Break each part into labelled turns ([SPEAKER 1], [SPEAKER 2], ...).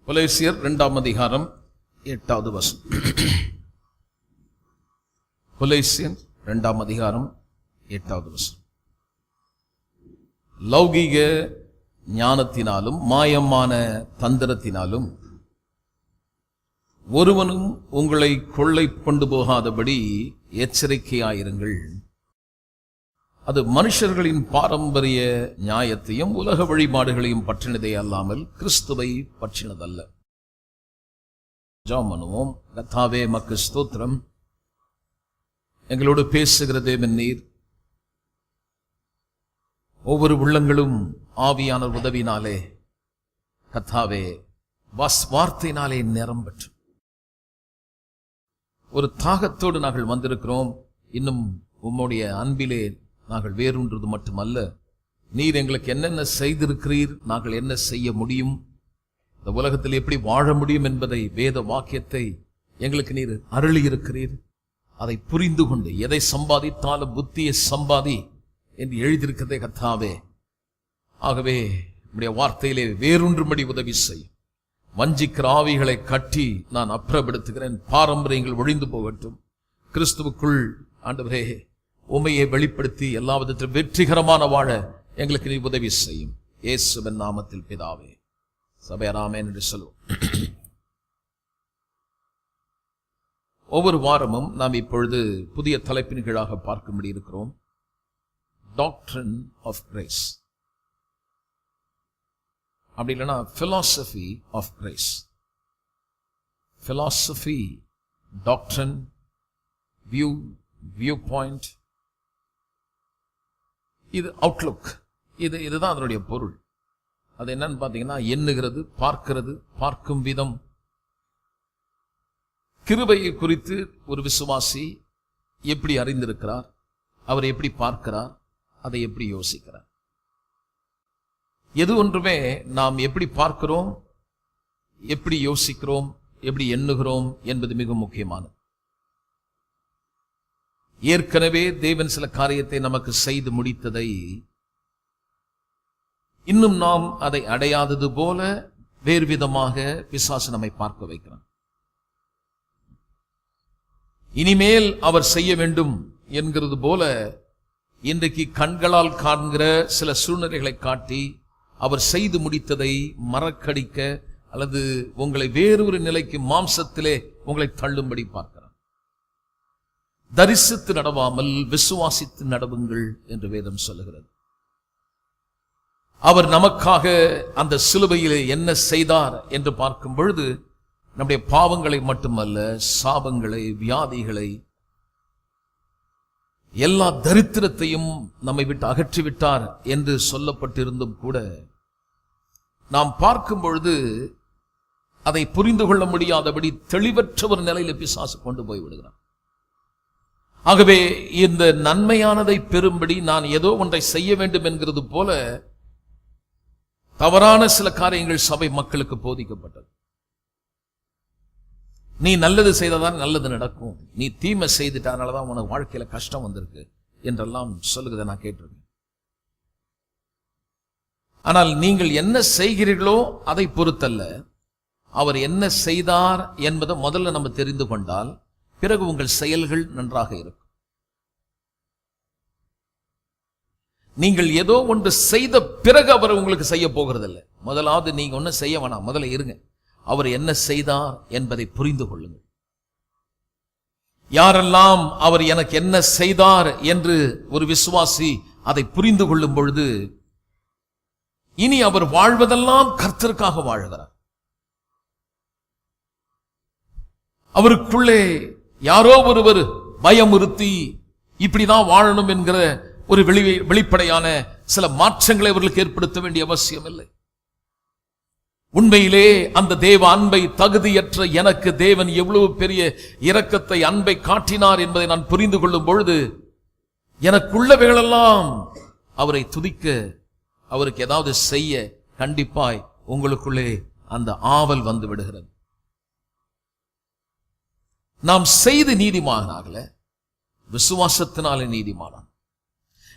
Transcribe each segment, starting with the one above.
[SPEAKER 1] கொலோசியர் 2 அதிகாரம் 8வது வசனம். கொலோசியர் 2 அதிகாரம் 8வது வசனம். லௌகீக ஞானத்தினாலும் மாயமான தந்திரத்தினாலும் ஒருவனும் உங்களை கொள்ளை கொண்டு போகாதபடி எச்சரிக்கையாயிருங்கள். அது மனுஷர்களின் பாரம்பரிய நியாயத்தையும் உலக வழிபாடுகளையும் பற்றினதே அல்லாமல் கிறிஸ்துவை பற்றினதல்ல. ஜெபம் பண்ணுவோம். கர்த்தாவே, மக்கு ஸ்தோத்திரம். எங்களோடு பேசுகிற தேவன் நீர். ஒவ்வொரு உள்ளங்களும் ஆவியான உதவினாலே கர்த்தாவே வார்த்தையினாலே நிரம்பற்று ஒரு தாகத்தோடு நாங்கள் வந்திருக்கிறோம். இன்னும் உம்முடைய அன்பிலே நாங்கள் வேறொன்றது மட்டுமல்ல, நீர் எங்களுக்கு என்னென்ன செய்திருக்கிறீர், நாங்கள் என்ன செய்ய முடியும், இந்த உலகத்தில் எப்படி வாழ முடியும் என்பதை, வேத வாக்கியத்தை எங்களுக்கு நீர் அருளி இருக்கிறீர். அதை புரிந்து கொண்டு எதை சம்பாதித்தாலும் புத்தியை சம்பாதி என்று எழுதியிருக்கிறதே கர்த்தாவே. ஆகவே உம்முடைய வார்த்தையிலே வேறொன்றும்படி உதவி செய்யும். வஞ்சிக்கிற ஆவிகளை கட்டி நான் அப்புறப்படுத்துகிறேன். பாரம்பரியங்கள் ஒழிந்து போகட்டும். கிறிஸ்துவுக்குள் ஆண்டவரே உம்மையை வெளிப்படுத்தி எல்லா விதத்திலும் வெற்றிகரமான வாழ எங்களுக்கு நீ உதவி செய்யும். இயேசுவின் நாமத்தில் பிதாவே. சபையார் ஆமென் என்று சொல்லுவோம். ஒவ்வொரு வாரமும் நாம் இப்பொழுது புதிய தலைப்பின் கீழாக பார்க்கும்படி இருக்கிறோம். டாக்ட்ரின் ஆஃப் கிரேஸ், அப்படி இல்லைன்னா philosophy of grace. Philosophy, doctrine, view point, இது அவுட்லுக், இதுதான் அதனுடைய பொருள். அது என்னன்னு பார்த்தீங்கன்னா, எண்ணுகிறது, பார்க்கிறது, பார்க்கும் விதம். கிருபையை குறித்து ஒரு விசுவாசி எப்படி அறிந்திருக்கிறார், அவர் எப்படி பார்க்கிறார், அதை எப்படி யோசிக்கிறார். எது ஒன்றுமே நாம் எப்படி பார்க்கிறோம், எப்படி யோசிக்கிறோம், எப்படி எண்ணுகிறோம் என்பது மிக முக்கியமானது. ஏற்கனவே தேவன் சில காரியத்தை நமக்கு செய்து முடித்ததை இன்னும் நாம் அதை அடையாதது போல வேறு விதமாக பிசாசு நம்மை பார்க்க வைக்கிறான். இனிமேல் அவர் செய்ய வேண்டும் என்கிறது போல இன்றைக்கு கண்களால் காண்கிற சில சூழ்நிலைகளை காட்டி அவர் செய்து முடித்ததை மறக்கடிக்க அல்லது உங்களை வேறொரு நிலைக்கு மாம்சத்திலே உங்களை தள்ளும்படி பார்க்கிறார். தரிசித்து நடவாமல் விசுவாசித்து நடவுங்கள் என்று வேதம் சொல்லுகிறது. அவர் நமக்காக அந்த சிலுவையிலே என்ன செய்தார் என்று பார்க்கும் பொழுது நம்முடைய பாவங்களை மட்டுமல்ல, சாபங்களை, வியாதிகளை, எல்லா தரித்திரத்தையும் நம்மை விட்டு அகற்றிவிட்டார் என்று சொல்லப்பட்டிருந்தும் கூட நாம் பார்க்கும் பொழுது அதை புரிந்து கொள்ள முடியாதபடி தெளிவற்ற ஒரு நிலையில் பிசாசு கொண்டு போய் விடுகிறான். ஆகவே இந்த நன்மையானதை பெறும்படி நான் ஏதோ ஒன்றை செய்ய வேண்டும் என்கிறது போல தவறான சில காரியங்கள் சபை மக்களுக்கு போதிக்கப்பட்டது. நீ நல்லது செய்ததான் நல்லது நடக்கும், நீ தீமை செய்துட்டானாலதான் உனக்கு வாழ்க்கையில கஷ்டம் வந்திருக்கு என்றெல்லாம் சொல்லுகிறத நான் கேட்டிருக்கேன். ஆனால் நீங்கள் என்ன செய்கிறீர்களோ அதை பொறுத்தல்ல, அவர் என்ன செய்தார் என்பதை முதல்ல நம்ம தெரிந்து கொண்டால் பிறகு உங்கள் செயல்கள் நன்றாக இருக்கும். நீங்கள் ஏதோ ஒன்று செய்த பிறகு அவர் உங்களுக்கு செய்ய போகிறதில்லை. முதலாவது நீங்க ஒன்னும் செய்ய வேணாம், முதல்ல இருங்க. அவர் என்ன செய்தார் என்பதை புரிந்து கொள்ளுங்கள். யாரெல்லாம் அவர் எனக்கு என்ன செய்தார் என்று ஒரு விசுவாசி அதை புரிந்து கொள்ளும் பொழுது இனி அவர் வாழ்வதெல்லாம் கர்த்தருக்காக வாழ்கிறார். அவருக்குள்ளே யாரோ ஒருவர் பயமுறுத்தி இப்படிதான் வாழணும் என்கிற ஒரு வெளிப்படையான சில மாற்றங்களை அவர்களுக்கு ஏற்படுத்த வேண்டிய அவசியம் இல்லை. உண்மையிலே அந்த தேவ அன்பை தகுதியற்ற எனக்கு தேவன் எவ்வளவு பெரிய இரக்கத்தை, அன்பை காட்டினார் என்பதை நான் புரிந்து கொள்ளும் பொழுது எனக்குள்ளவைகளெல்லாம் அவரை துதிக்க, அவருக்கு ஏதாவது செய்ய கண்டிப்பாய் உங்களுக்குள்ளே அந்த ஆவல் வந்து விடுகிறது. நாம் செய்து நீதிமானாகல, விசுவாசத்தினாலே நீதிமானான்.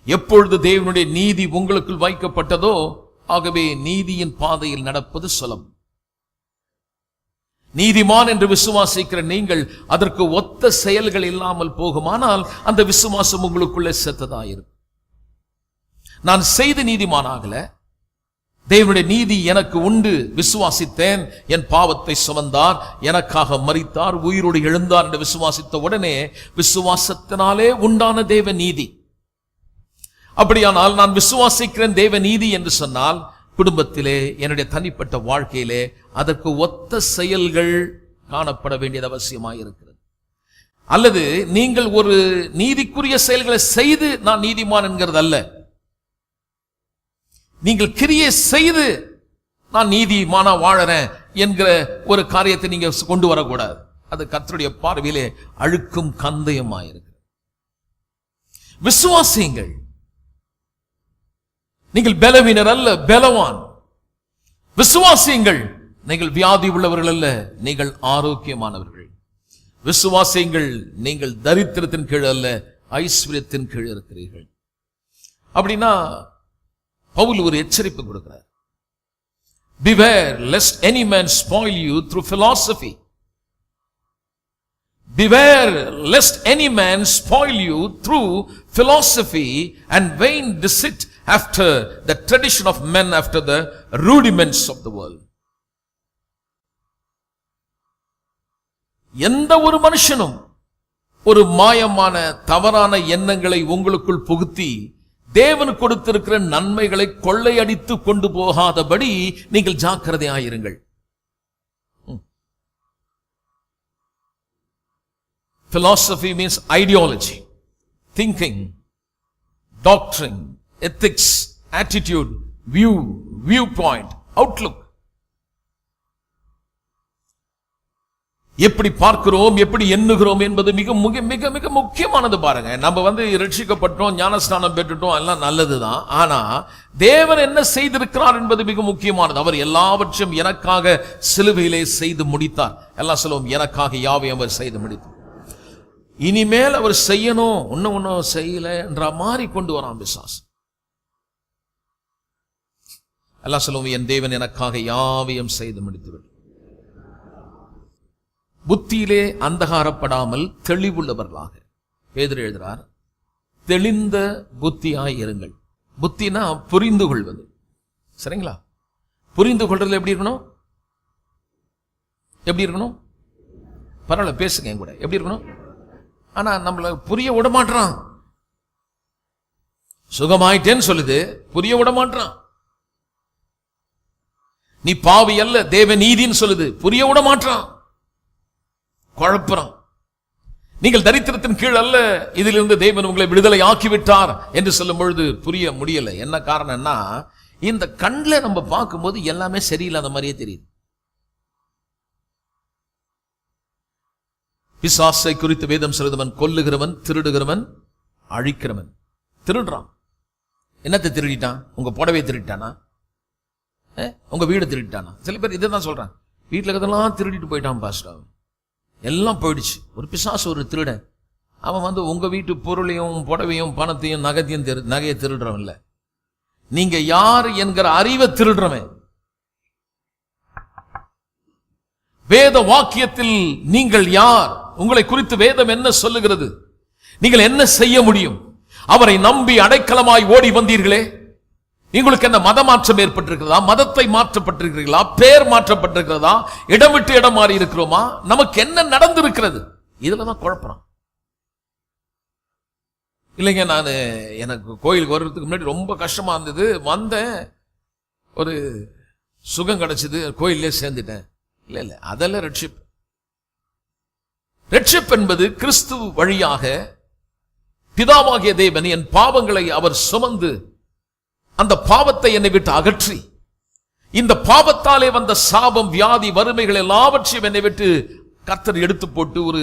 [SPEAKER 1] எப்பொழுது தேவனுடைய நீதி உங்களுக்குள் வைக்கப்பட்டதோ ஆகவே நீதியின் பாதையில் நடப்பது சுலபம். நீதிமான் என்று விசுவாசிக்கிற நீங்கள் அதற்கு ஒத்த செயல்கள் இல்லாமல் போகுமானால் அந்த விசுவாசம் உங்களுக்குள்ளே செத்ததாயிருக்கும். நான் செய்து நீதிமானாகல, தேவனுடைய நீதி எனக்கு உண்டு, விசுவாசித்தேன், என் பாவத்தை சுமந்தார், எனக்காக மரித்தார், உயிரோடு எழுந்தார் என்று விசுவாசித்த உடனே விசுவாசத்தினாலே உண்டான தேவ நீதி. அப்படியானால் நான் விசுவாசிக்கிறேன் தேவ நீதி என்று சொன்னால், குடும்பத்திலே என்னுடைய தனிப்பட்ட வாழ்க்கையிலே அதற்கு ஒத்த செயல்கள் காணப்பட வேண்டியது அவசியமாயிருக்கிறது. அல்லது நீங்கள் ஒரு நீதிக்குரிய செயல்களை செய்து நான் நீதிமான் என்கிறது அல்ல. நீங்கள் கிரியை செய்து நான் நீதிமானா வாழறேன் என்கிற ஒரு காரியத்தை நீங்க கொண்டு வரக்கூடாது. அது கர்த்தருடைய பார்வையிலே அழுக்கும் கந்தயமாயிருக்கு. விசுவாசியுங்கள். நீங்கள் பலவீனர் அல்ல, பலவான். விசுவாசியுங்கள். நீங்கள் வியாதி உள்ளவர்கள் அல்ல, நீங்கள் ஆரோக்கியமானவர்கள். விசுவாசியுங்கள். நீங்கள் தரித்திரத்தின் கீழ் அல்ல, ஐஸ்வர்யத்தின் கீழ் இருக்கிறீர்கள். அப்படின்னா பவுல் ஒரு எச்சரிப்பு கொடுக்கிறார். Beware lest any man spoil you through philosophy. Beware lest any man spoil you through philosophy and vain deceit after the tradition of men, after the rudiments of the world. எந்த ஒரு மனுஷனும் ஒரு மாயமான தவறான எண்ணங்களை உங்களுக்குள் புகுத்தி தேவன் கொடுத்திருக்கிற நன்மைகளை கொள்ளையடித்து கொண்டு போகாதபடி நீங்கள் ஜாக்கிரதையாயிருங்கள். Philosophy means ideology, thinking, doctrine, ethics, attitude, viewpoint, outlook. எப்படி பார்க்கிறோம், எப்படி எண்ணுகிறோம் என்பது மிக மிக மிக மிக முக்கியமானது. பாருங்க, நம்ம ரட்சிக்கப்பட்டோம், ஞானஸ்நானம் பெற்றுட்டோம், எல்லாம் நல்லதுதான். ஆனா தேவன் என்ன செய்திருக்கிறார் என்பது மிக முக்கியமானது. அவர் எல்லாவற்றையும் எனக்காக சிலுவையிலே செய்து முடித்தார். எல்லாம் சொல்லுவோம், எனக்காக யாவையும் அவர் செய்து முடித்தார். இனிமேல் அவர் செய்யணும், ஒன்னும் செய்யல என்ற மாதிரி கொண்டு வரான் பிசாசு. எல்லாம் சொல்லுவோம், என் தேவன் எனக்காக யாவையும் செய்து முடித்து. புத்தியிலே அந்தகாரப்படாமல் தெளிவுள்ளவர்களாக பேதுரு எழுதுகிறார், தெளிந்த புத்தியாய் இருங்கள். புத்தினா புரிந்து கொள்வது. சரிங்களா? புரிந்து கொள்றதுல எப்படி இருக்கணும்? எப்படி இருக்கணும்? பரவாயில்ல, பேசுங்க என் கூட. எப்படி இருக்கணும்? ஆனா நம்மள புரிய விட மாட்டான். சுகமாயிட்டேன்னு சொல்லுது, புரிய விட மாட்டான். நீ பாவி அல்ல, தேவ நீதின்னு சொல்லுது, புரிய விட மாட்டான். குழப்பம். நீங்கள் தரித்திரத்தின் கீழ் அல்ல, இதிலிருந்து தேவன் உங்களை விடுதலை ஆக்கிவிட்டார் என்று சொல்லும் பொழுது புரிய முடியல. என்ன காரணம்னா, இந்த கண்ணில் நம்ம பார்க்கும்போது எல்லாமே சரியில்லாத மாதிரியே தெரியுது. பிசாசை குறித்து வேதம் சொல்லுகிறவன் கொல்லுகிறவன், திருடுகிறவன், அழிக்கிறவன். திருடுறான். என்னத்தை திருடிட்டான்? உங்க புடவை திருடிட்டானா? உங்க வீடு திருடிட்டானா? சில பேர் இதை தான் சொல்றான், வீட்டில் இருக்கிறதெல்லாம் திருடிட்டு போயிட்டான் பாஸ்டர், எல்லாம் போயிடுச்சு. ஒரு பிசாசு, ஒரு திருடன். அவன் உங்க வீட்டு பொருளையும் புடவையும் பணத்தையும் நகையை திருடுறவன் இல்ல, நீங்க யார் என்கிற அறிவை திருடுறவன். வேத வாக்கியத்தில் நீங்கள் யார், உங்களை குறித்து வேதம் என்ன சொல்லுகிறது, நீங்கள் என்ன செய்ய முடியும்? அவரை நம்பி அடைக்கலமாய் ஓடி வந்தீர்களே, உங்களுக்கு என்ன மத மாற்றம் ஏற்பட்டிருக்கிறதா? மதத்தை மாற்றப்பட்டிருக்கிறீர்களா? பேர் மாற்றப்பட்டிருக்கிறதா? இடம் விட்டு இடம் மாறி இருக்கிறோமா? நமக்கு என்ன நடந்திருக்கிறது? இதுலதான் குழப்பம். இல்லைங்க, எனக்கு கோயிலுக்கு வர்றதுக்கு முன்னாடி ரொம்ப கஷ்டமா இருந்தது, வந்தேன், ஒரு சுகம் கிடைச்சது, கோயிலே சேர்ந்துட்டேன். இல்ல, அதெல்லாம் ரட்சிப்பு. ரட்சிப்பு என்பது கிறிஸ்து வழியாக பிதாவாகிய தேவன் என் பாவங்களை அவர் சுமந்து அந்த பாவத்தை என்னை விட்டு அகற்றி, இந்த பாவத்தாலே வந்த சாபம், வியாதி, வறுமைகள் எல்லாவற்றையும் என்னை விட்டு கர்த்தர் எடுத்து போட்டு ஒரு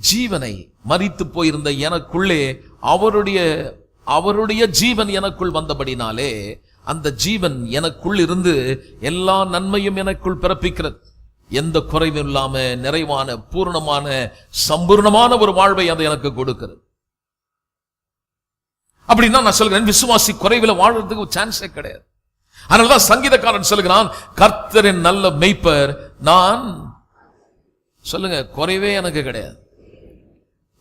[SPEAKER 1] ஜீவனை, மரித்து போயிருந்த எனக்குள்ளே அவருடைய ஜீவன் எனக்குள் வந்தபடினாலே அந்த ஜீவன் எனக்குள் இருந்து எல்லா நன்மையும் எனக்குள் பிறப்பிக்கிறது. எந்த குறைவும் இல்லாம நிறைவான, பூர்ணமான, சம்பூர்ணமான ஒரு வாழ்வை அது எனக்கு கொடுக்கிறது. அப்படின்னா நான் சொல்கிறேன், விசுவாசி குறைவில் வாழ்றதுக்கு சான்ஸே கிடையாது. அதனாலதான் சங்கீதக்காரன் சொல்கிறான், கர்த்தரின் நல்ல மெய்ப்பர், நான் சொல்லுங்க, குறைவே எனக்கு கிடையாது.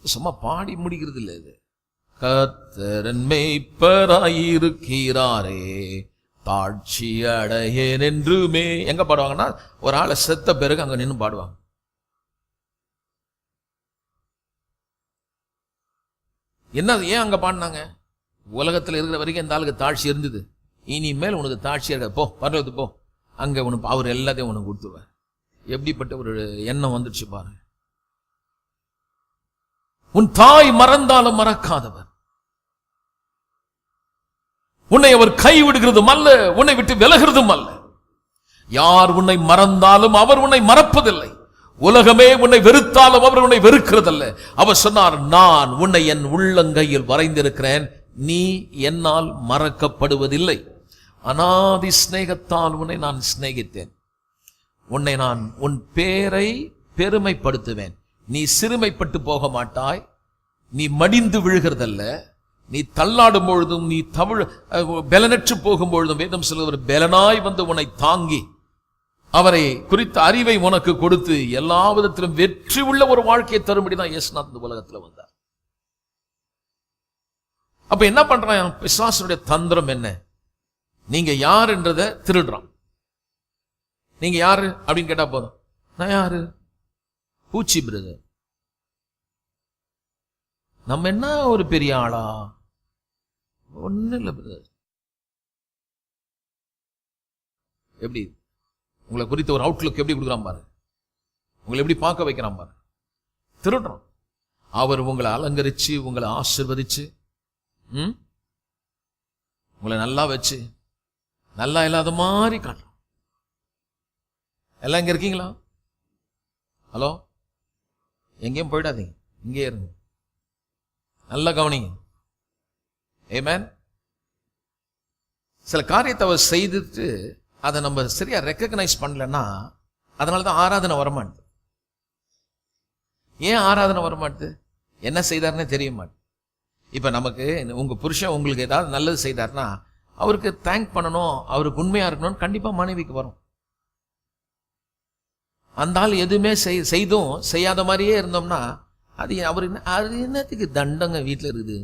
[SPEAKER 1] சும்மா பாடி முடிக்கிறது இல்லை இது. கர்த்தர் மேய்ப்பராயிருக்கிறாரே, தாழ்ச்சி அடையேன் என்றுமே. எங்க பாடுவாங்கன்னா, ஒரு ஆளை செத்த பிறகு அங்க நின்று பாடுவாங்க. என்ன, ஏன் அங்க பாடினாங்க? உலகத்தில் இருக்கிற வரைக்கும் இந்த ஆளுக்கு தாழ்ச்சி இருந்தது, இனிமேல் உனக்கு தாழ்ச்சியா இருக்காது, போ பரவாயில்ல போ, அங்க உனக்கு அவர் எல்லாத்தையும் உனக்கு கொடுத்துருவார். எப்படிப்பட்ட ஒரு எண்ணம் வந்துடுச்சு பாருங்க. உன் தாய் மறந்தாலும் மறக்காதவர், உன்னை அவர் கைவிடுகிறதும் அல்ல, உன்னை விட்டு விலகிறதும் அல்ல. யார் உன்னை மறந்தாலும் அவர் உன்னை மறப்பதில்லை. உலகமே உன்னை வெறுத்தாலும் அவர் உன்னை வெறுக்கிறதல்ல. அவர் சொன்னார், நான் உன்னை என் உள்ளங்கையில் வரைந்திருக்கிறேன், நீ என்னால் மறக்கப்படுவதில்லை. அநாதி சிநேகத்தால் உன்னை நான் சிநேகித்தேன், உன்னை நான் உன் பேரை பெருமைப்படுத்துவேன். நீ சிறுமைப்பட்டு போக மாட்டாய், நீ மடிந்து விழுகிறதல்ல, நீ தள்ளாடும் பொழுதும், நீ பெலனற்று போகும் பொழுதும், வேதம் சொல்லுகிற பெலனாய் வந்து உன்னை தாங்கி அவரை குறித்த அறிவை உனக்கு கொடுத்து எல்லா விதத்திலும் வெற்றி உள்ள ஒரு வாழ்க்கையை தரும்படிதான் இயேசுநாதர் இந்த உலகத்தில் வந்தார். அப்ப என்ன பண்றான் பிசாசுடைய தந்திரம்? என்ன? நீங்க யார் என்றதை திருடுறான். நீங்க யாரு அப்படின்னு கேட்டா போதும், நான் யாரு? பூச்சி பிரதர். நம்ம என்ன ஒரு பெரிய ஆளா? ஒண்ணு இல்ல பிரதர். எப்படி உங்களை குறித்த ஒரு அவுட்லுக் எப்படி கொடுக்குறான் பாரு, உங்களை எப்படி பார்க்க வைக்கிறான் பாரு. திருடுறான். அவர் உங்களை அலங்கரிச்சு, உங்களை ஆசீர்வதிச்சு, உங்களை நல்லா வச்சு, நல்லா இல்லாத மாதிரி காட்டுறான். எல்லாம் இங்க இருக்கீங்களா? ஹலோ, எங்கேயும் போயிடாதீங்க, இங்கே இருங்க, நல்லா கவனிங்க. ஆமென். சில காரியத்தை அவர் செய்துட்டு அதை நம்ம சரியா ரெக்கக்னைஸ் பண்ணலன்னா அதனாலதான் ஆராதனை வரமாட்டுது. ஏன் ஆராதனை வரமாட்டுது? என்ன செய்தாருன்னு தெரிய மாட்டேன். இப்ப நமக்கு உங்க புருஷன் உங்களுக்கு ஏதாவது நல்லது செய்தார்னா அவருக்கு தேங்க் பண்ணணும், அவருக்கு உண்மையா இருக்கணும்னு கண்டிப்பா மனைவிக்கு வரும். அந்த ஆள் எதுவுமே செய்தும் செய்யாத மாதிரியே இருந்தோம்னா அது என்னத்துக்கு தண்டங்க வீட்டில் இருக்குது.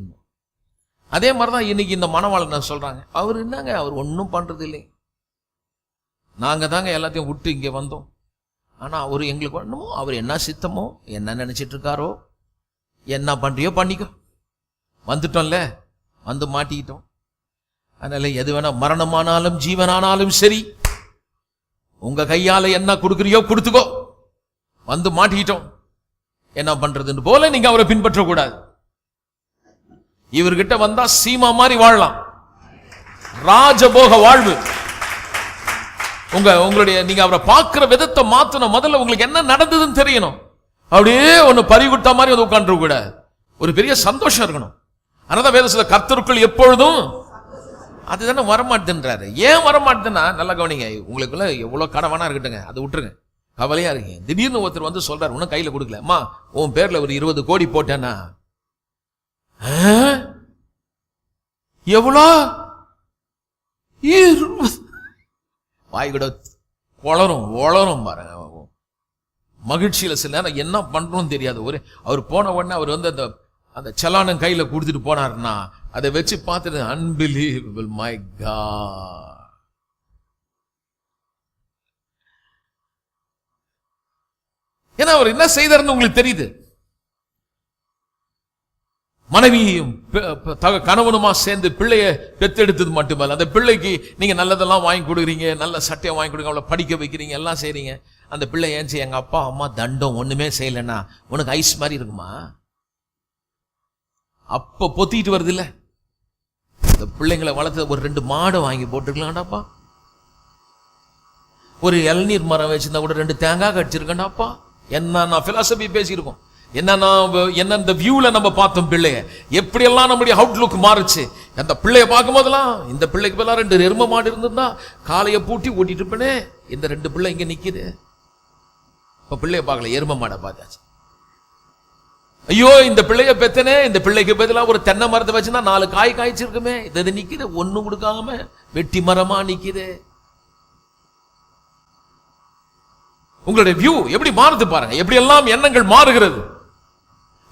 [SPEAKER 1] அதே மாதிரிதான் இன்னைக்கு இந்த மணவாளன் சொல்றாங்க, அவர் என்னங்க, அவர் ஒன்றும் பண்றது இல்லை, நாங்க தாங்க எல்லாத்தையும் விட்டு இங்க வந்தோம், ஆனா அவரு எங்களுக்கு ஒண்ணுமோ, அவர் என்ன சித்தமோ, என்ன நினைச்சிட்டு இருக்காரோ, என்ன பண்றியோ பண்ணிக்கோ, வந்துட்டோம்ல, வந்து மாட்டிக்கிட்டோம். அதனால எது வேணா, மரணமானாலும் ஜீவனானாலும் சரி, உங்க கையால என்ன கொடுக்குறியோ கொடுத்துக்கோ, வந்து மாட்டிக்கிட்டோம், என்ன பண்றதுன்னு போல நீங்க அவரை பின்பற்ற கூடாது. இவர்கிட்ட வந்தா சீமா மாதிரி வாழலாம், ராஜபோக வாழ்வு. உங்களுடைய நீங்க அவரை பார்க்கிற விதத்தை மாத்தணும். முதல்ல உங்களுக்கு என்ன நடந்ததுன்னு தெரியணும். அப்படியே ஒண்ணு பறிகுட்ட மாதிரி வந்து உட்கார்ந்து கூட ஒரு பெரிய சந்தோஷம் இருக்கணும். அதனால வேதத்துல கர்த்தருக்குள் எப்பொழுதும், அதுதானே வரமாட்டேன்றாரு. ஏன் வரமாட்டேன்னா நல்லா கவனிங்க, உங்களுக்குள்ள எவ்வளவு கடன் வேணா இருக்கட்டுங்க, அதை விட்டுருங்க, கவலையா இருக்கீங்க. திடீர்னு ஒருத்தர் வந்து சொல்றாரு, உன்னும் கையில கொடுக்கல, அம்மா உன் பேர்ல ஒரு 20 கோடி போட்டேன்னா, எவ்வளோ வாய் கூட வளரும் பாருங்க. மகிழ்ச்சியில சில நேரம் என்ன பண்றோம்னு தெரியாது. அவர் போன உடனே அவர் வந்து அந்த சலானம் கையில கொடுத்துட்டு போனார்னா அதை வச்சு பார்த்துட்டு அன்பிலீவபிள், மை காட். ஏன்னா அவர் என்ன செய்தார்னு உங்களுக்கு தெரியுது. மனைவியும் கணவனுமா சேர்ந்து பிள்ளைய பெத்தெடுத்தது மட்டுமல்ல, அந்த பிள்ளைக்கு நீங்க நல்லதெல்லாம் வாங்கி கொடுக்குறீங்க, நல்ல சட்டையை வாங்கி கொடுங்க, அவளை படிக்க வைக்கிறீங்க, எல்லாம் செய்றீங்க. அந்த பிள்ளை ஏன் எங்க அப்பா அம்மா தண்டம் ஒண்ணுமே செய்யலைன்னா உனக்கு ஐஸ் மாதிரி இருக்குமா? அப்ப பொத்திட்டு வருது இல்ல, இந்த பிள்ளைங்களை வளர்த்து ஒரு 2 மாடை வாங்கி போட்டுக்கலாம்டாப்பா, ஒரு இளநீர் மரம் வச்சிருந்தா கூட 2 தேங்காய் கடிச்சிருக்கேன்டாப்பா. என்ன பிலாசபி பேசியிருக்கோம், என்ன இந்த வியூல நம்ம பார்த்தோம் பிள்ளைய, எப்படியெல்லாம் நம்முடைய அவுட்லுக் மாறுச்சு. அந்த பிள்ளைய பார்க்கும் போதெல்லாம் இந்த பிள்ளைக்கு பதிலா 2 எருமை மாடு இருந்திருந்தா காலையை பூட்டி ஓட்டிட்டு இருப்பேனே, இந்த 2 பிள்ளை இங்க நிக்குது. இப்ப பிள்ளைய பார்க்கல, எருமை மாடை பார்த்தாச்சு. ஐயோ இந்த பிள்ளைய பெத்தனே, இந்த பிள்ளைக்கு பதிலா ஒரு தென்னை மரத்தை வச்சுன்னா 4 காய் காய்ச்சிருக்குமே, இது நிக்குது, ஒண்ணும் கொடுக்காம வெட்டி மரமா நிக்குது. உங்களுடைய வியூ எப்படி மாறுது பாருங்க, எப்படி எல்லாம் எண்ணங்கள் மாறுகிறது.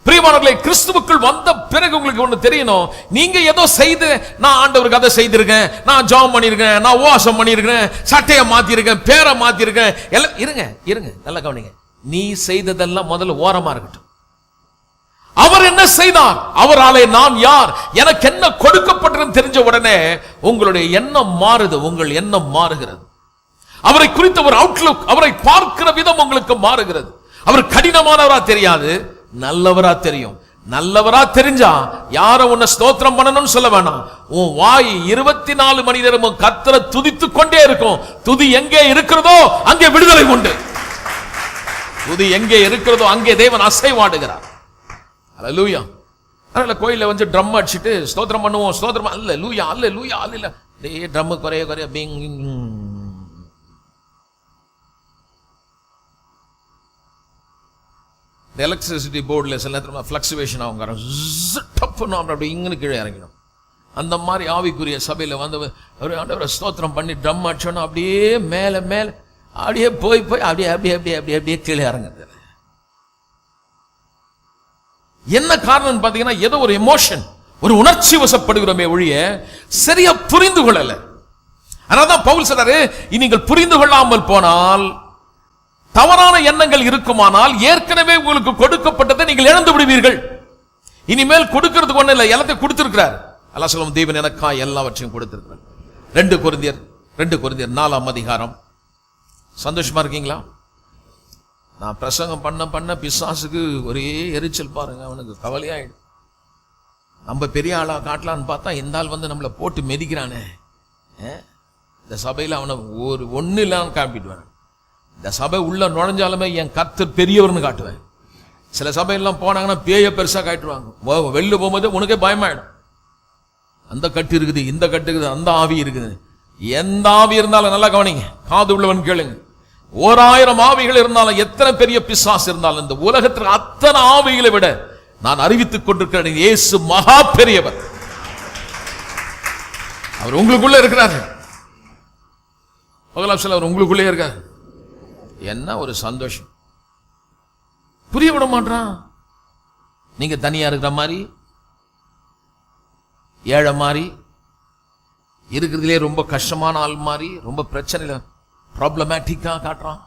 [SPEAKER 1] பிரியமானவர்களே, கிறிஸ்துவுக்குள் வந்த பிறகு உங்களுக்கு ஒண்ணு தெரியணும். நீங்க ஏதோ செய்து, நான் ஆண்டவருக்கு அதை செய்திருக்கேன், நான் ஜெபம் பண்ணிருக்கேன், நான் உபவாசம் பண்ணிருக்கேன், சட்டையை மாத்திருக்கேன், பேரை மாத்திருக்கேன், எல்லாம் இருங்க நல்லா கவனிங்க. நீ செய்ததெல்லாம் முதல்ல ஓரமா இருக்கட்டும். அவர் என்ன செய்தார், அவராலே நான் யார், எனக்கு என்ன கொடுக்கப்பட்டது தெரிஞ்ச உடனே உங்களுடைய எண்ணம் மாறுது, உங்கள் எண்ணம் மாறுகிறது. அவரை குறித்த ஒரு அவுட்லுக், அவரை பார்க்கிற விதம் உங்களுக்கு மாறுகிறது. அவர் கடினமானவரா தெரியாது, நல்லவரா தெரியும். நல்லவரா தெரிஞ்சா யார உன்னை ஸ்தோத்திரம் பண்ணணும்னு சொல்ல வேணாம். உன் வாய் 24 மணி நேரமும் கர்த்தரை துதித்துக் கொண்டே இருக்கும். துதி எங்கே இருக்கிறதோ அங்கே விடுதலை உண்டு. துதி எங்கே இருக்கிறதோ அங்கே தேவன் அசைவாடுகிறார். அல்லேலூயா. அதனால கோயில்ல வந்து ட்ரம் அடிச்சிட்டு ஸ்தோத்திரம் பண்ணுவோம். ஸ்தோத்திரம் அல்லேலூயா அல்லேலூயா அல்லேலூயா. டேய் ட்ரம் குறைய பிங். இந்த எலக்ட்ரிசிட்டி போர்டில் சில நேரத்தில் ஃப்ளக்சுவேஷன் ஆகும், டப்புன்னு அப்படி இங்கன்னு கீழே இறங்கிடும். அந்த மாதிரி ஆவிக்குரிய சபையில் வந்து ஆண்டவரை ஸ்தோத்திரம் பண்ணி ட்ரம் அடிச்சோன்னா அப்படியே மேலே மேலே அப்படியே போய் அப்படியே அப்படியே அப்படியே அப்படியே அப்படியே கீழே இறங்குது. என்ன காரணம் பார்த்தீங்கன்னா, ஏதோ ஒரு எமோஷன், ஒரு உணர்ச்சி வசப்படுகிறோமே ஒழிய சரியா புரிந்து கொள்ளல. அதனால்தான் பவுல் சொல்றாரு, நீங்கள் புரிந்து கொள்ளாமல் போனால், தவறான எண்ணங்கள் இருக்குமானால் ஏற்கனவே உங்களுக்கு கொடுக்கப்பட்டதை நீங்கள் இழந்து விடுவீர்கள். இனிமேல் கொடுக்கிறதுக்கு ஒண்ணு இல்லை, எல்லாத்தையும் கொடுத்திருக்கிறார். அல்லாஹ் சொல்லும், தேவன் எனக்காய் எல்லாவற்றையும் கொடுத்திருக்கிறார். 2 கொரிந்தியர் 4ஆம் அதிகாரம். சந்தோஷமா இருக்கீங்களா? நான் பிரசங்கம் பண்ண பிசாசுக்கு ஒரே எரிச்சல் பாருங்க, அவனுக்கு கவலையாயிடும். நம்ம பெரிய ஆளா காட்டலான்னு பார்த்தா இந்த ஆள் வந்து நம்மளை போட்டு மெதிக்கிறானே. இந்த சபையில் அவனை ஒண்ணு இல்லாம காப்பிடுவேன். இந்த சபை உள்ள நுழைஞ்சாலுமே என் கர்த்தர் பெரியவர்னு காட்டுவேன். சில சபையெல்லாம் போனாங்கன்னா பேய பெருசா காட்டுவாங்க. வெளில போகும்போது உனக்கே பயமாயிடும். அந்த கட்டு இருக்குது, இந்த கட்டு இருக்குது, அந்த ஆவி இருக்குது. எந்த ஆவி இருந்தாலும் நல்லா கவனிங்க, காது உள்ளவன் கேளுங்க. 1000 ஆவிகள் இருந்தாலும், எத்தனை பெரிய பிசாசு இருந்தாலும், இந்த உலகத்தில் அத்தனை ஆவிகளை விட நான் அறிவித்துக் கொண்டிருக்கிறேன், இயேசு மகா பெரியவர். அவர் உங்களுக்குள்ள இருக்கிறார். அவர் உங்களுக்குள்ளே இருக்கார். என்ன ஒரு சந்தோஷம்! புரிய விட மாட்டான். நீங்க தனியா இருக்கிற மாதிரி, ஏழை மாதிரி, இருக்கிறதுலே ரொம்ப கஷ்டமான ஆள் மாதிரி, ரொம்ப பிரச்சனையில ப்ராப்ளமேட்டிக்கா காட்டுறான்,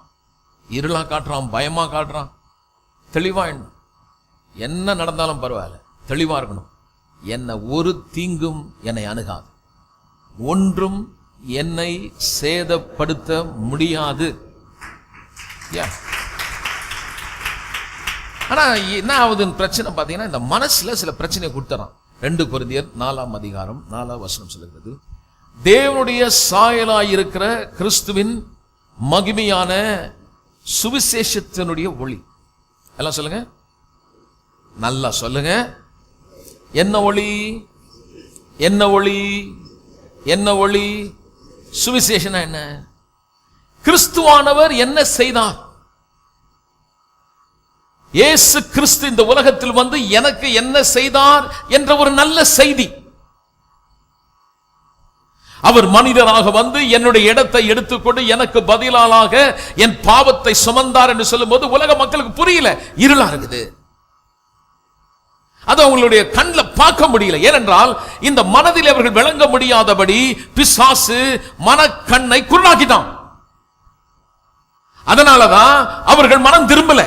[SPEAKER 1] இருளா காட்டுறான், பயமா காட்டுறான். தெளிவா என்ன நடந்தாலும் பரவாயில்ல, தெளிவா இருக்கணும். என்ன ஒரு தீங்கும் என்னை அணுகாது, ஒன்றும் என்னை சேதப்படுத்த முடியாது. ஆனா என்ன ஆகுதுன்னு பிரச்சனை பார்த்தீங்கன்னா, இந்த மனசுல சில பிரச்சனையை கொடுத்துறான். 2 கொரிந்தியர் 4ஆம் அதிகாரம் 4ஆம் வசனம் சொல்லுகிறது, தேவனுடைய சாயலாயிருக்கிற கிறிஸ்துவின் மகிமையான சுவிசேஷத்தினுடைய ஒளி. எல்லாம் சொல்லுங்க, நல்லா சொல்லுங்க. என்ன ஒளி? என்ன ஒளி? என்ன ஒளி? சுவிசேஷனா என்ன? கிறிஸ்துவானவர் என்ன செய்தார்? இயேசு கிறிஸ்து இந்த உலகத்தில் வந்து எனக்கு என்ன செய்தார் என்ற ஒரு நல்ல செய்தி. அவர் மனிதராக வந்து என்னுடைய இடத்தை எடுத்துக்கொண்டு எனக்கு பதிலாக என் பாவத்தை சுமந்தார் என்று சொல்லும் போது உலக மக்களுக்கு புரியல, இருளா இருக்குது. அது அவங்களுடைய கண்ணில் பார்க்க முடியல. ஏனென்றால் இந்த மனதில் அவர்கள் விளங்க முடியாதபடி பிசாசு மனக்கண்ணை குருடாக்கிட்டான். அதனாலதான் அவர்கள் மனம் திரும்பல.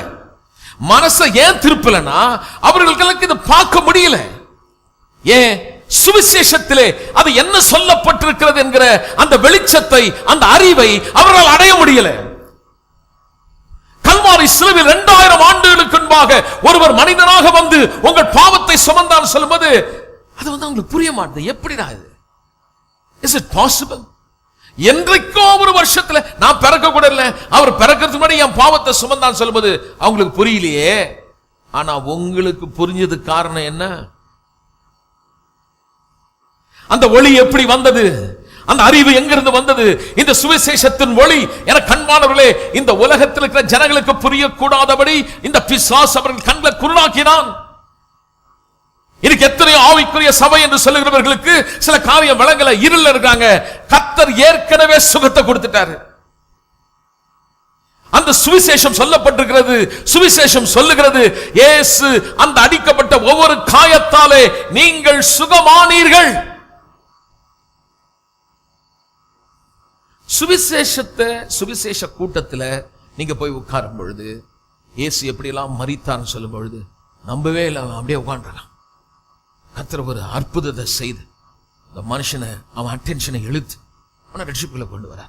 [SPEAKER 1] மனசை ஏன் திருப்பலனா, அவர்களுக்கு இது பார்க்க முடியல. ஏன்? சுவிசேஷத்திலே அது என்ன சொல்லப்பட்டிருக்கிறது என்கிற அந்த வெளிச்சத்தை, அந்த அறிவை அவர்களால் அடைய முடியல. கல்வாரி சிலுவையில் 2000 ஆண்டுகளுக்கு முன்பாக ஒருவர் மனிதனாக வந்து உங்கள் பாவத்தை சுமந்தான் சொல்லும்போது அது வந்து அவங்களுக்கு புரிய மாட்டேது. எப்படிடா இது? Is it possible? என்றைக்கோ ஒரு வருஷத்துல நான் பிறக்க கூட இல்லை, அவர் பிறக்கிறதுக்கு முன்னாடி என் பாவத்தை சுமந்தான் சொல்லும்போது அவங்களுக்கு புரியலையே. ஆனா உங்களுக்கு புரிஞ்சது காரணம் என்ன? அந்த ஒளி எப்படி வந்தது? அந்த அறிவு எங்கிருந்து வந்தது? இந்த சுவிசேஷத்தின் ஒளி. என கண்மானவர்களே, இந்த உலகத்தில் இருக்கிற ஜனங்களுக்கு புரியக்கூடாதபடி இந்த பிசாசு அவர்கள் கண்களை குருடாக்கினான். இதுக்கு எத்தனையோ ஆவிக்குரிய சபை என்று சொல்லுகிறவர்களுக்கு சில காரியம் வழங்கல, இருள் இருக்காங்க. கர்த்தர் ஏற்கனவே சுகத்தை கொடுத்துட்டாரு. அந்த சுவிசேஷம் சொல்லப்பட்டிருக்கிறது. சுவிசேஷம் சொல்லுகிறது, இயேசு அந்த அடிக்கப்பட்ட ஒவ்வொரு காயத்தாலே நீங்கள் சுகமானீர்கள். சுவிசேஷ கூட்டத்தில் நீங்க போய் உட்காரும் பொழுது இயேசு எப்படியெல்லாம் மரித்தார்னு சொல்லும் பொழுது நம்பவே இல்லை. அப்படியே உட்காந்துடலாம். கர்த்தர் ஒரு அற்புதத்தை செய்து இந்த மனுஷனை அவன் அட்டென்ஷனை இழுத்து அவனை ரட்சிப்புல கொண்டு வர.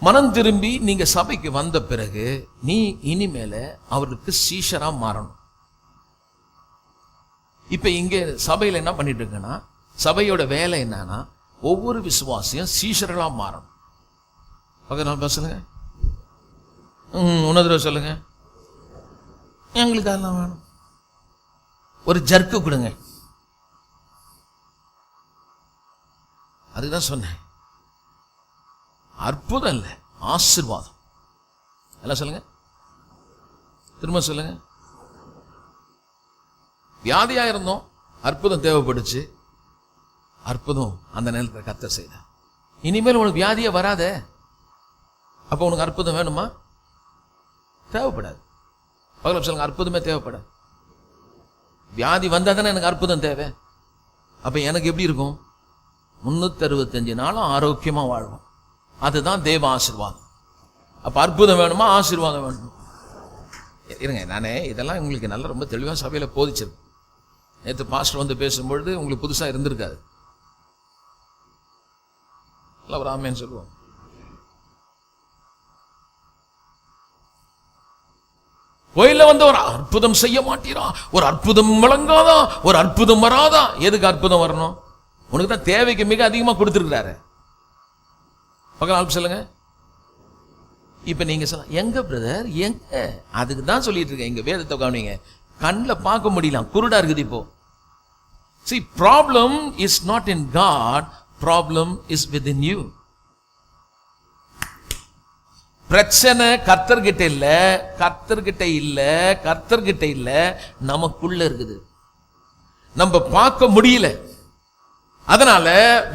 [SPEAKER 1] மனம் திரும்பி நீங்க சபைக்கு வந்த பிறகு நீ இனிமேல அவருக்கு சீஷரா மாறணும். இப்ப இங்க சபையில என்ன பண்ணிட்டு இருக்கேன்னா, சபையோட வேலை என்னன்னா ஒவ்வொரு விசுவாசியும் சீஷர்களா மாறணும். பக்கத்தில் சொல்லுங்க, உன்னதர சொல்லுங்க, எங்களுக்கு அதெல்லாம் வேணும், ஒரு ஜர்க்கு கொடுங்க. அதுதான் சொன்னேன், அற்புதம் இல்ல, ஆசீர்வாதம். எல்லாம் சொல்லுங்க, திரும்ப சொல்லுங்க. வியாதியா இருந்தோம், அற்புதம் தேவைப்படுச்சு, அற்புதம் அந்த நேரத்தில் கர்த்தர் செய்தார். இனிமேல் உனக்கு வியாதியே வராத, அப்ப உனக்கு அற்புதம் வேணுமா? தேவைப்படாது. பகல சொல்லுங்க, அற்புதமே தேவைப்படாது. வியாதி வந்தா தானே எனக்கு அற்புதம் தேவை. அப்ப எனக்கு எப்படி இருக்கும்? 365 நாளும் ஆரோக்கியமா வாழ்வோம். அதுதான் தேவ ஆசீர்வாதம். அப்ப அற்புதம் வேணுமா, ஆசீர்வாதம் வேணுமா? இருங்க, நானே இதெல்லாம் உங்களுக்கு நல்ல ரொம்ப தெளிவா சபையில போதிச்சிருக்கேன். நேற்று பாஸ்டர் வந்து பேசும்பொழுது உங்களுக்கு புதுசா இருந்திருக்காது. ஒரு ஆமேன்னு சொல்லுவோம். கோயில்ல வந்து ஒரு அற்புதம் செய்ய மாட்டீரா, ஒரு அற்புதம் வழங்காதா, ஒரு அற்புதம் வராதா? எதுக்கு அற்புதம் வரணும்? உனக்கு தான் தேவைக்கு மிக அதிகமா கொடுத்திருக்கிறாரு. பக்கம் சொல்லுங்க. இப்ப நீங்க சொல்ல, எங்க பிரதர் எங்க? அதுக்கு தான் சொல்லிட்டு இருக்கேன், எங்க வேதத்தை கவனிங்க. கண்ணில் பார்க்க முடியல, குருடா இருக்குது இப்போ. See, problem is not in God, problem is within you. பிரச்சனை கர்த்தர்கிட்ட இல்ல, கர்த்தர்கிட்ட இல்ல, நமக்குள்ள இருக்குது. நம்ம பார்க்க முடியல. அதனால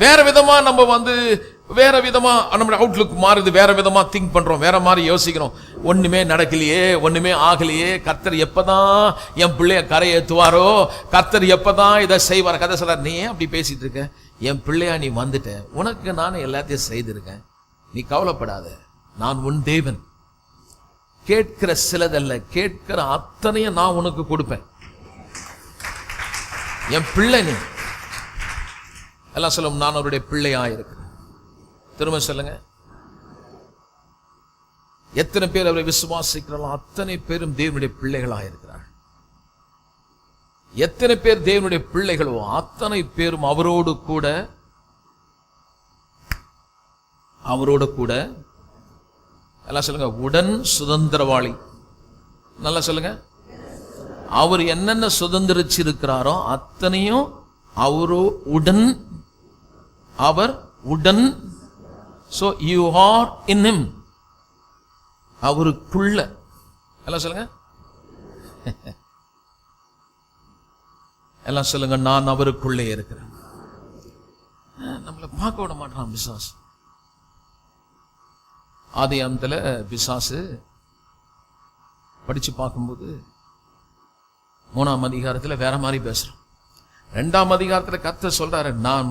[SPEAKER 1] வேற விதமா நம்ம வந்து வேற விதமா நம்ம அவுட்லுக் மாறுது, வேற விதமா திங்க் பண்றோம், வேற மாதிரி யோசிக்கிறோம். ஒண்ணுமே நடக்கலையே, ஒண்ணுமே ஆகலையே, கர்த்தர் எப்பதான் என் பிள்ளைய கரையேற்றுவாரோ, கர்த்தர் எப்பதான் இதை செய்வார்? கதை சொல்ற, நீ ஏன் அப்படி பேசிட்டு இருக்க? என் பிள்ளையா நீ வந்துட்ட, உனக்கு நானே எல்லாத்தையும் செய்திருக்கேன், நீ கவலைப்படாத, நான் உன் தேவன். கேட்கிற சிலதல்ல, கேட்கிற அத்தனையும் நான் உனக்கு கொடுப்பேன். என் பிள்ளை நீ. எல்லாம் சொல்லும், நான் அவருடைய பிள்ளையா இருக்கிறேன். திரும்ப சொல்லுங்க. எத்தனை பேர் அவரை விசுவாசிக்கிறார்களோ அத்தனை பேரும் தேவனுடைய பிள்ளைகளா இருக்கிறார். எத்தனை பேர் தேவனுடைய பிள்ளைகளோ அத்தனை பேரும் அவரோடு கூட எல்லாம் சொல்லுங்க, உடன் சுதந்திரவாளி. நல்லா சொல்லுங்க. அவர் என்னென்ன சுதந்திரிச்சிருக்கிறாரோ அத்தனையும் அவர் உடன். So you are in him. அவருக்குள்ள. எல்லாம் சொல்லுங்க. எல்லாம் சொல்லுங்க, நான் அவருக்குள்ளே இருக்கிறேன். நம்மளை பார்க்க விட மாட்டான் பிசாசு. ஆதியாகமத்துல பிசாசு படிச்சு பார்க்கும்போது 3ஆம் அதிகாரத்துல வேற மாதிரி பேசுறோம். 2ஆம் அதிகாரத்துல கர்த்தர் சொல்றாரு, நான்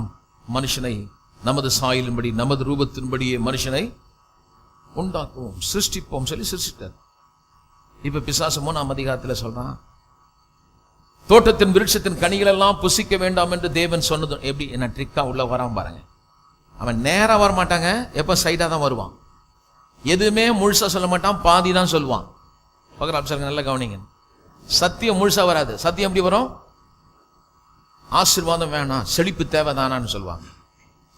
[SPEAKER 1] மனுஷனை நமது சாயலின்படி நமது ரூபத்தின்படியே மனுஷனை உண்டாக்குவோம், சிருஷ்டிப்போம் சொல்லி சிருஷ்டிட்டார். இப்ப பிசாசு 3ஆம் அதிகாரத்துல சொல்றான், தோட்டத்தின் விருட்சத்தின் கனிகள் எல்லாம் புசிக்க வேண்டாம் என்று தேவன் சொன்னது. எப்படி என்ன ட்ரிக்கா உள்ள வராம பாருங்க. அவன் நேரா வர மாட்டாங்க, எப்ப சைடா தான் வருவான். எதுவுமே முழுசா சொல்ல மாட்டான், பாதி தான் சொல்லுவான். பக்கத்துல நல்லா கவனிங்க. சத்தியம் முழுசா வராது. சத்தியம் எப்படி வரும்? ஆசீர்வாதம் வேணாம், செழிப்பு தேவைதானான்னு சொல்லுவாங்க.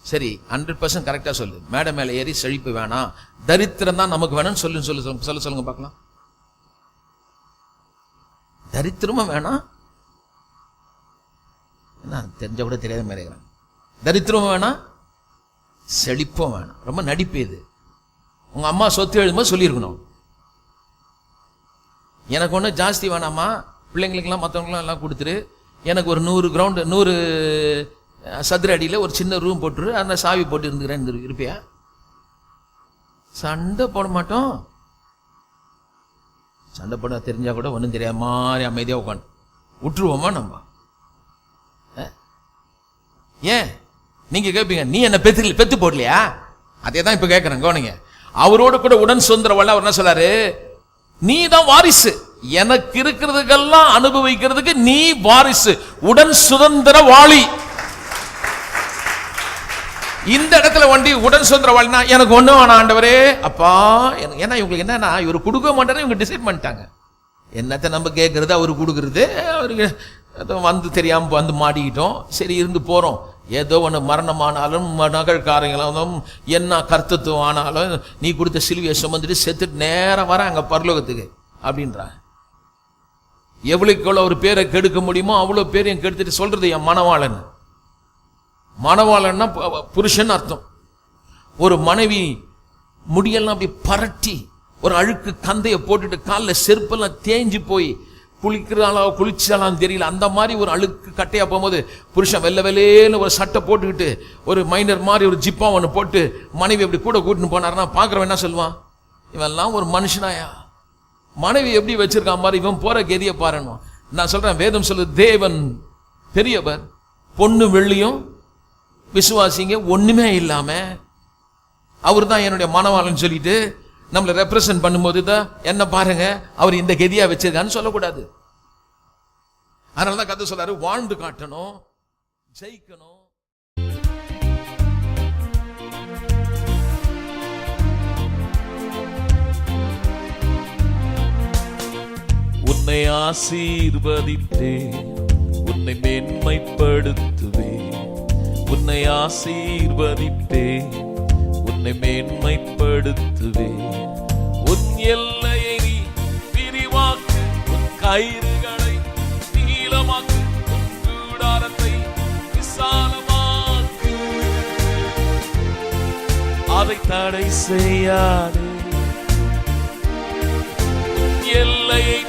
[SPEAKER 1] சரி, 100% கரெக்டா சொல்லு. மேடை மேல ஏறி செழிப்பு வேணாம், தரித்திரம் தான் நமக்கு வேணும்னு சொல்லுங்க பார்க்கலாம். தரித்திரமும் வேணாம், என்ன தெரிஞ்ச கூட தெரியாத மாதிரி இருக்கிறாங்க. தரித்திரமும் வேணாம், செழிப்பும் வேணாம். ரொம்ப நடிப்பு இது. உங்க அம்மா சொத்து எழுதும்போது சொல்லியிருக்கணும், எனக்கு ஒண்ணு ஜாஸ்தி வேணாமா, பிள்ளைங்களுக்கெல்லாம் மற்றவங்களும் எல்லாம் கொடுத்துரு, எனக்கு ஒரு 100 சதுர அடியில் ஒரு சின்ன ரூம் போட்டுரு, அந்த சாவி போட்டு இருந்துக்கிறேன். இருப்பியா? சண்டை போட மாட்டோம். சண்டை போட தெரிஞ்சா கூட ஒன்றும் தெரியாத மாதிரி அமைதியாக உட்காந்து விட்டுருவோமா நம்ம? ஏன் நீங்க கேட்பீங்க, நீ என்ன பெத்து போடலையா? அதே தான் இப்ப கேட்கிறேன், கவனிங்க. அவரோடு கூட உடன் சுதந்திரவாளி அவர் என்ன சொல்றாரு? நீ தான் வாரிசு, எனக்கு இருக்கிறதுக்கெல்லாம் அனுபவிக்கிறதுக்கு நீ வாரிசு, உடன் சுதந்திரவாளி. இந்த இடத்துல வண்டி உடன் சுதந்திரவாளினா எனக்கு ஒண்ணு வேணாம் ஆண்டவரே அப்பா. ஏன்னா இவங்களுக்கு என்னன்னா, இவர் கொடுக்க மாட்டாரு, இவங்க டிசைட் பண்ணிட்டாங்க. என்னத்தை நம்ம கேட்கறது, அவரு கொடுக்கறது. அவருக்கு வந்து தெரியாம வந்து மாட்டிக்கிட்டோம், சரி இருந்து போறோம். ஏதோ ஒன்று மரணமானாலும் நகழ்காரங்களும் என்ன கர்த்தத்துவம் ஆனாலும் நீ கொடுத்த சிலுவையை சுமந்துட்டு செத்துட்டு நேரம் வர அங்க பரலோகத்துக்கு அப்படின்றாங்க. எவ்வளவுக்கு ஒரு பேரை கெடுக்க முடியுமோ அவ்வளவு பேரையும் கெடுத்துட்டு சொல்றது என் மணவாளன். மணவாளன்னா புருஷன் அர்த்தம். ஒரு மனைவி முடியெல்லாம் அப்படி பரட்டி ஒரு அழுக்கு கந்தைய போட்டுட்டு காலில் செருப்பெல்லாம் தேஞ்சு போய் குளிக்கிறாளோ குளிச்சாலாம் தெரியல, அந்த மாதிரி ஒரு அழுக்கு கட்டையா போகும்போது புருஷன் வெள்ளை வெள்ளைன்னு ஒரு சட்டை போட்டுக்கிட்டு ஒரு மைனர் மாதிரி ஒரு ஜிப்பா ஒன்று போட்டு மனைவி அப்படி கூட கூட்டின்னு போனாருன்னா பார்க்குறவன் என்ன சொல்லுவான்? இவெல்லாம் ஒரு மனுஷனாயா? மனைவி எப்படி வச்சிருக்கான் மாதிரி, இவன் போற கெதிய பாருன்னு. நான் சொல்றேன், வேதம் சொல்லுது தேவன் பெரியவர், பொண்ணு வெள்ளியும் விசுவாசிங்க ஒண்ணுமே இல்லாம அவர் தான் என்னுடைய மனவாளன் சொல்லிட்டு நம்மளை ரெப்ரசன்ட் பண்ணும்போது தான் என்ன பாருங்க அவர் இந்த கெதியா வச்சிருக்கான்னு சொல்லக்கூடாது. அதனாலதான் கதை சொல்றாரு, வாழ்ந்து காட்டணும், ஜெயிக்கணும்.
[SPEAKER 2] உன்னை ஆசீர்வதித்தே உன்னை மேன்மைப்படுத்துவே, உன்னை ஆசீர்வதித்தே உன்னை மேன்மைப்படுத்துவே. உன் எல்லையை நீ விரிவாக்கு, உன் கயிறுகளை நீளமாக்கு, உன் கூடாரத்தை விசாலமாக்கு. அதை தடை செய்யாதே. உன் எல்லையை